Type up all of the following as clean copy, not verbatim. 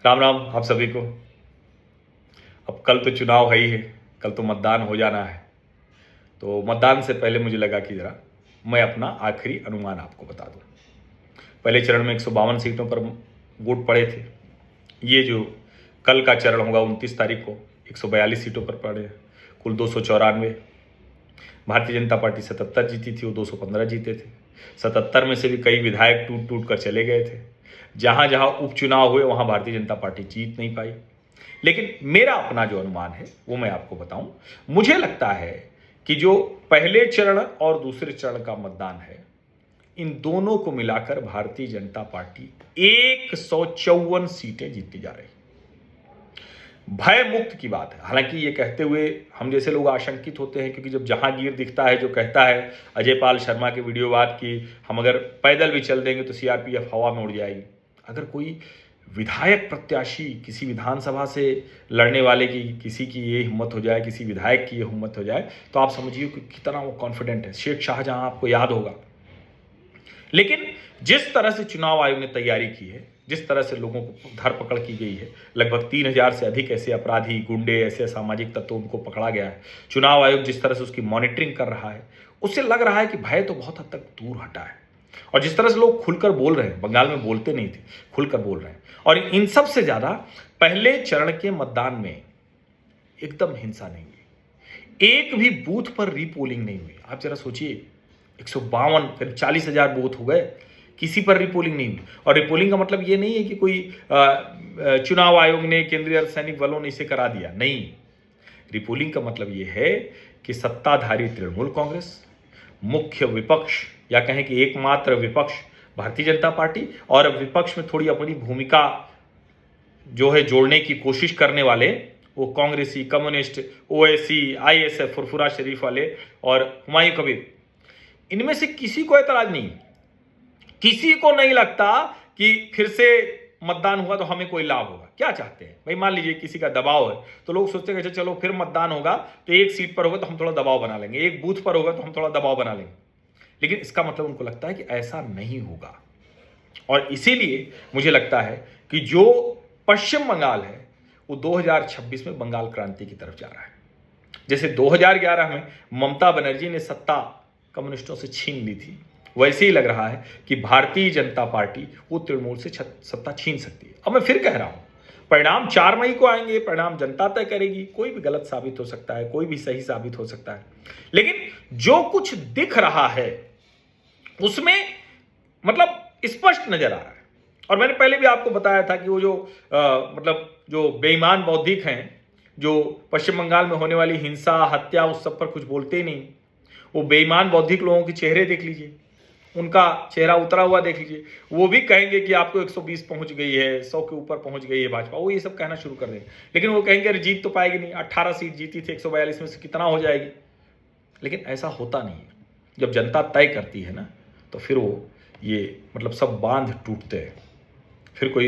राम राम आप सभी को। अब कल तो चुनाव है ही है, कल तो मतदान हो जाना है। तो मतदान से पहले मुझे लगा कि ज़रा मैं अपना आखिरी अनुमान आपको बता दूं। पहले चरण में 152 सीटों पर वोट पड़े थे। ये जो कल का चरण होगा 29 तारीख को 142 सीटों पर पड़े, कुल 294। भारतीय जनता पार्टी 77 जीती थी, वो 215 जीते थे। 77 में से भी कई विधायक टूट टूट कर चले गए थे। जहां जहां उपचुनाव हुए वहां भारतीय जनता पार्टी जीत नहीं पाई। लेकिन मेरा अपना जो अनुमान है वो मैं आपको बताऊं। मुझे लगता है कि जो पहले चरण और दूसरे चरण का मतदान है, इन दोनों को मिलाकर भारतीय जनता पार्टी 154 सीटें जीतती जा रही। भय मुक्त की बात है। हालांकि ये कहते हुए हम जैसे लोग आशंकित होते हैं, क्योंकि जब जहांगीर दिखता है जो कहता है अजय पाल शर्मा के वीडियो बाद कि हम अगर पैदल भी चल देंगे तो सीआरपीएफ हवा में उड़ जाएगी। अगर कोई विधायक प्रत्याशी किसी विधानसभा से लड़ने वाले की किसी की ये हिम्मत हो जाए, किसी विधायक की ये हिम्मत हो जाए, तो आप समझिए कि कितना वो कॉन्फिडेंट है। शेख शाहजहां आपको याद होगा। लेकिन जिस तरह से चुनाव आयोग ने तैयारी की है, जिस तरह से लोगों को धरपकड़ की गई है, लगभग 3000 से अधिक ऐसे अपराधी, गुंडे, ऐसे असामाजिक तत्वों को पकड़ा गया है, चुनाव आयोग जिस तरह से उसकी मॉनिटरिंग कर रहा है, उससे लग रहा है कि भय तो बहुत हद तक दूर हटा है। और जिस तरह से लोग खुलकर बोल रहे हैं, बंगाल में बोलते नहीं थे, खुलकर बोल रहे हैं। और इन सब से ज्यादा पहले चरण के मतदान में एकदम हिंसा नहीं हुई, एक भी बूथ पर रीपोलिंग नहीं हुई। आप जरा सोचिए, 152 करीब 40,000 बूथ हो गए, किसी पर रिपोलिंग नहीं हुई। और रिपोलिंग का मतलब ये नहीं है कि कोई चुनाव आयोग ने, केंद्रीय अर्धसैनिक बलों ने इसे करा दिया, नहीं। रिपोलिंग का मतलब ये है कि सत्ताधारी तृणमूल कांग्रेस, मुख्य विपक्ष या कहें कि एकमात्र विपक्ष भारतीय जनता पार्टी, और विपक्ष में थोड़ी अपनी भूमिका जो है जोड़ने की कोशिश करने वाले वो कांग्रेसी, कम्युनिस्ट, ओएसी, आईएसएफ, फुरफुरा शरीफ वाले और हुमायूं कबीर, इनमें से किसी को ऐतराज नहीं। किसी को नहीं लगता कि फिर से मतदान हुआ तो हमें कोई लाभ होगा। क्या चाहते हैं भाई? मान लीजिए किसी का दबाव है तो लोग सोचते हैं कि चलो फिर मतदान होगा तो एक सीट पर होगा तो हम थोड़ा दबाव बना लेंगे, एक बूथ पर होगा तो हम थोड़ा दबाव बना लेंगे। लेकिन इसका मतलब उनको लगता है कि ऐसा नहीं होगा। और इसीलिए मुझे लगता है कि जो पश्चिम बंगाल है वो 2026 में बंगाल क्रांति की तरफ जा रहा है। जैसे 2011 में ममता बनर्जी ने सत्ता कम्युनिस्टों से छीन ली थी, वैसे ही लग रहा है कि भारतीय जनता पार्टी वो तृणमूल से सत्ता छीन सकती है। अब मैं फिर कह रहा हूं, परिणाम 4 मई को आएंगे, परिणाम जनता तय करेगी। कोई भी गलत साबित हो सकता है, कोई भी सही साबित हो सकता है, लेकिन जो कुछ दिख रहा है उसमें मतलब स्पष्ट नजर आ रहा है। और मैंने पहले भी आपको बताया था कि वो जो मतलब जो बेईमान बौद्धिक हैं, जो पश्चिम बंगाल में होने वाली हिंसा, हत्या, उस सब पर कुछ बोलते ही नहीं। वो बेईमान बौद्धिक लोगों के चेहरे देख लीजिए, उनका चेहरा उतरा हुआ देख लीजिए। वो भी कहेंगे कि आपको 120 पहुंच गई है, 100 के ऊपर पहुंच गई है भाजपा, वो ये सब कहना शुरू कर देंगे। लेकिन वो कहेंगे अरे जीत तो पाएगी नहीं, 18 सीट जीती थी, 142 में से कितना हो जाएगी। लेकिन ऐसा होता नहीं है। जब जनता तय करती है ना, तो फिर वो ये मतलब सब बांध टूटते हैं। फिर कोई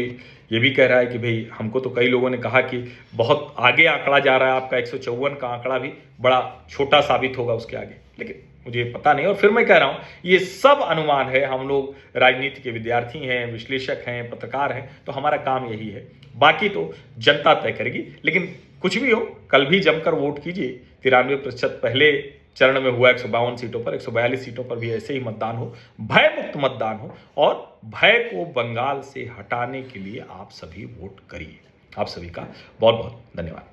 ये भी कह रहा है कि भाई हमको तो कई लोगों ने कहा कि बहुत आगे आंकड़ा जा रहा है आपका, 154 का आंकड़ा भी बड़ा छोटा साबित होगा उसके आगे। लेकिन मुझे पता नहीं। और फिर मैं कह रहा हूं ये सब अनुमान है। हम लोग राजनीति के विद्यार्थी हैं, विश्लेषक हैं, पत्रकार हैं, तो हमारा काम यही है। बाकी तो जनता तय करेगी। लेकिन कुछ भी हो, कल भी जमकर वोट कीजिए। 93% पहले चरण में हुआ 152 सीटों पर, 142 सीटों पर भी ऐसे ही मतदान हो, भय मुक्त मतदान हो, और भय को बंगाल से हटाने के लिए आप सभी वोट करिए। आप सभी का बहुत बहुत धन्यवाद।